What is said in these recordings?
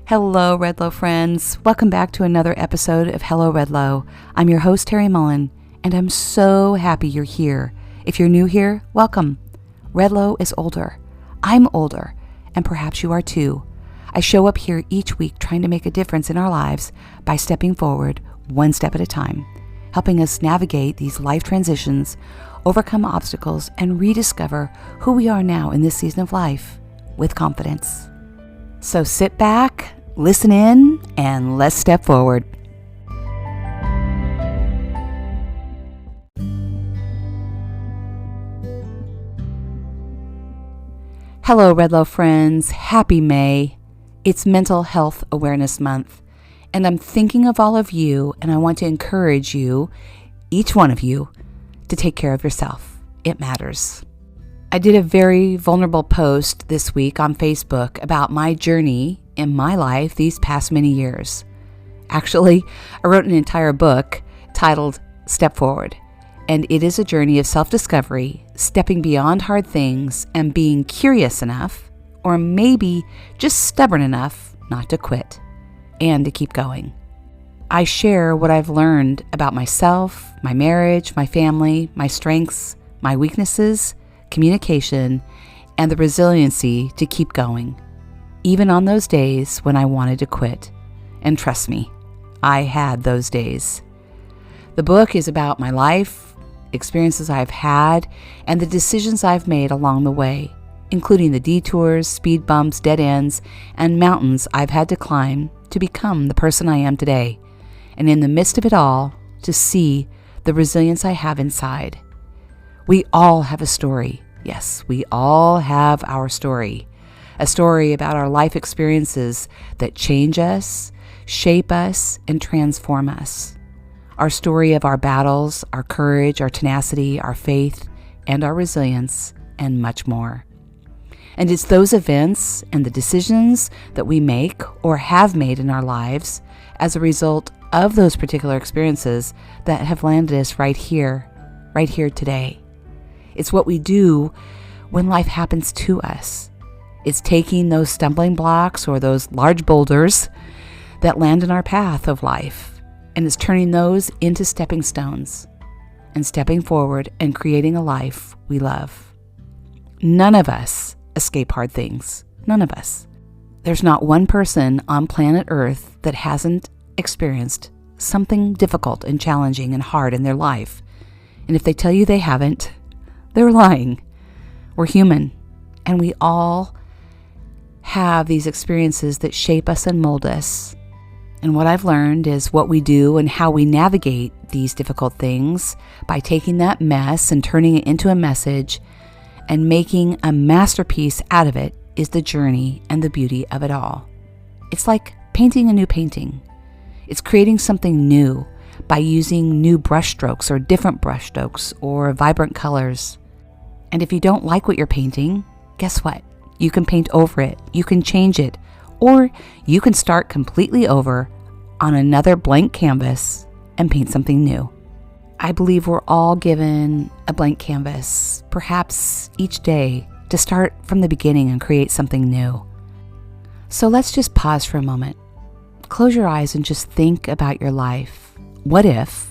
Hello, Redlo friends. Welcome back to another episode of Hello, Redlo. I'm your host, Terri Mullen, and I'm so happy you're here. If you're new here, welcome. Redlo is older. I'm older, and perhaps you are too. I show up here each week trying to make a difference in our lives by stepping forward one step at a time, helping us navigate these life transitions, overcome obstacles, and rediscover who we are now in this season of life with confidence. So sit back, listen in, and let's step forward. Hello, Redlo friends. Happy May. It's Mental Health Awareness Month, and I'm thinking of all of you, and I want to encourage you, each one of you, to take care of yourself. It matters. I did a very vulnerable post this week on Facebook about my journey in my life these past many years. Actually, I wrote an entire book titled Step Forward, and it is a journey of self-discovery, stepping beyond hard things and being curious enough, or maybe just stubborn enough not to quit and to keep going. I share what I've learned about myself, my marriage, my family, my strengths, my weaknesses, communication, and the resiliency to keep going, even on those days when I wanted to quit. And trust me, I had those days. The book is about my life, experiences I've had, and the decisions I've made along the way, including the detours, speed bumps, dead ends, and mountains I've had to climb to become the person I am today. And in the midst of it all, to see the resilience I have inside. We all have a story. Yes, we all have our story. A story about our life experiences that change us, shape us, and transform us. Our story of our battles, our courage, our tenacity, our faith, and our resilience, and much more. And it's those events and the decisions that we make or have made in our lives as a result of those particular experiences that have landed us right here today. It's what we do when life happens to us. It's taking those stumbling blocks or those large boulders that land in our path of life, and it's turning those into stepping stones and stepping forward and creating a life we love. None of us escape hard things. None of us. There's not one person on planet Earth that hasn't experienced something difficult and challenging and hard in their life. And if they tell you they haven't, they're lying. We're human, and we all have these experiences that shape us and mold us. And what I've learned is what we do and how we navigate these difficult things by taking that mess and turning it into a message and making a masterpiece out of it is the journey and the beauty of it all. It's like painting a new painting. It's creating something new by using new brush strokes or different brush strokes or vibrant colors. And if you don't like what you're painting, guess what? You can paint over it. You can change it. Or you can start completely over on another blank canvas and paint something new. I believe we're all given a blank canvas, perhaps each day, to start from the beginning and create something new. So let's just pause for a moment. Close your eyes and just think about your life. What if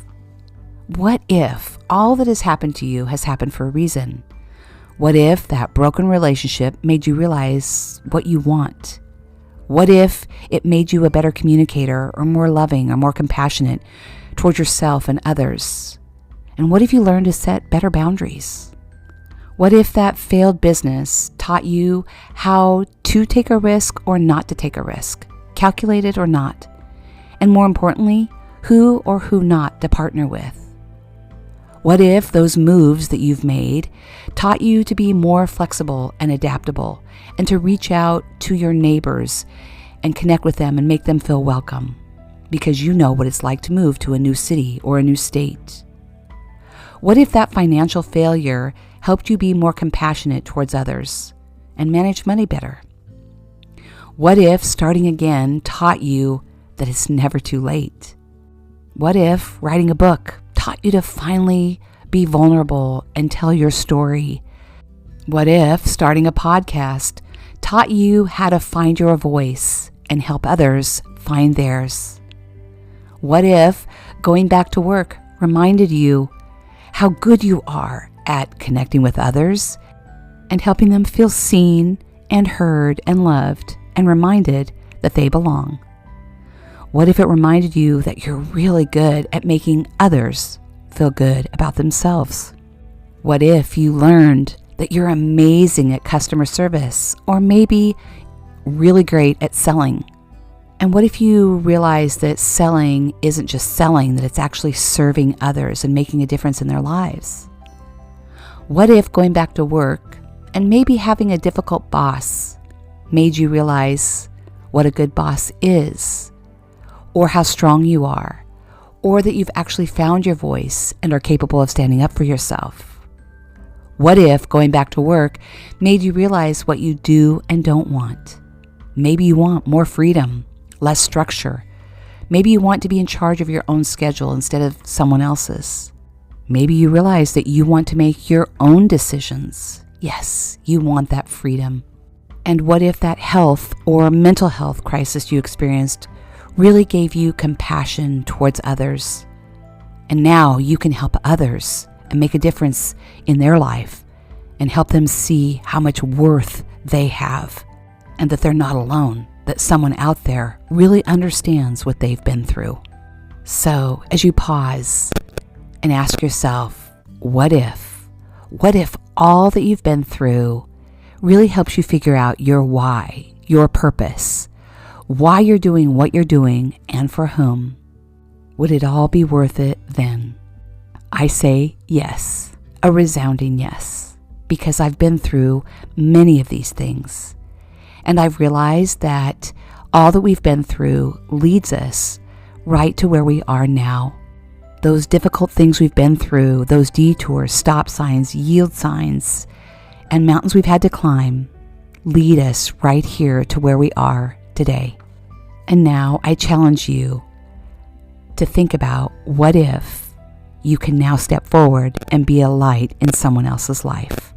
all that has happened to you has happened for a reason? What if that broken relationship made you realize what you want? What if it made you a better communicator or more loving or more compassionate towards yourself and others? And what if you learned to set better boundaries? What if that failed business taught you how to take a risk or not to take a risk, calculated or not? And more importantly, who or who not to partner with? What if those moves that you've made taught you to be more flexible and adaptable and to reach out to your neighbors and connect with them and make them feel welcome because you know what it's like to move to a new city or a new state? What if that financial failure helped you be more compassionate towards others and manage money better? What if starting again taught you that it's never too late? What if writing a book taught you to finally be vulnerable and tell your story? What if starting a podcast taught you how to find your voice and help others find theirs? What if going back to work reminded you how good you are at connecting with others and helping them feel seen and heard and loved and reminded that they belong? What if it reminded you that you're really good at making others feel good about themselves? What if you learned that you're amazing at customer service, or maybe really great at selling? And what if you realized that selling isn't just selling, that it's actually serving others and making a difference in their lives? What if going back to work and maybe having a difficult boss made you realize what a good boss is, or how strong you are, or that you've actually found your voice and are capable of standing up for yourself? What if going back to work made you realize what you do and don't want? Maybe you want more freedom, less structure. Maybe you want to be in charge of your own schedule instead of someone else's. Maybe you realize that you want to make your own decisions. Yes, you want that freedom. And what if that health or mental health crisis you experienced really gave you compassion towards others? And now you can help others and make a difference in their life and help them see how much worth they have and that they're not alone, that someone out there really understands what they've been through. So as you pause and ask yourself, what if all that you've been through really helps you figure out your why, your purpose, why you're doing what you're doing and for whom? Would it all be worth it then? I say yes, a resounding yes, because I've been through many of these things. And I've realized that all that we've been through leads us right to where we are now. Those difficult things we've been through, those detours, stop signs, yield signs, and mountains we've had to climb, lead us right here to where we are today. And now I challenge you to think about, what if you can now step forward and be a light in someone else's life?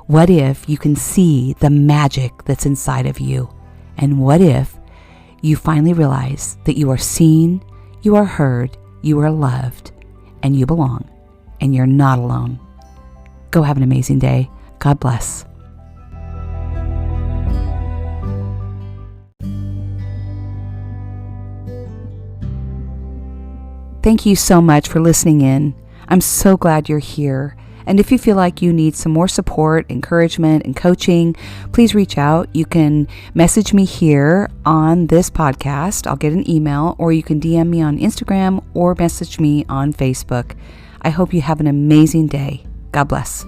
What if you can see the magic that's inside of you? And what if you finally realize that you are seen, you are heard, you are loved, and you belong, and you're not alone? Go have an amazing day. God bless. Thank you so much for listening in. I'm so glad you're here. And if you feel like you need some more support, encouragement, and coaching, please reach out. You can message me here on this podcast. I'll get an email, or you can DM me on Instagram or message me on Facebook. I hope you have an amazing day. God bless.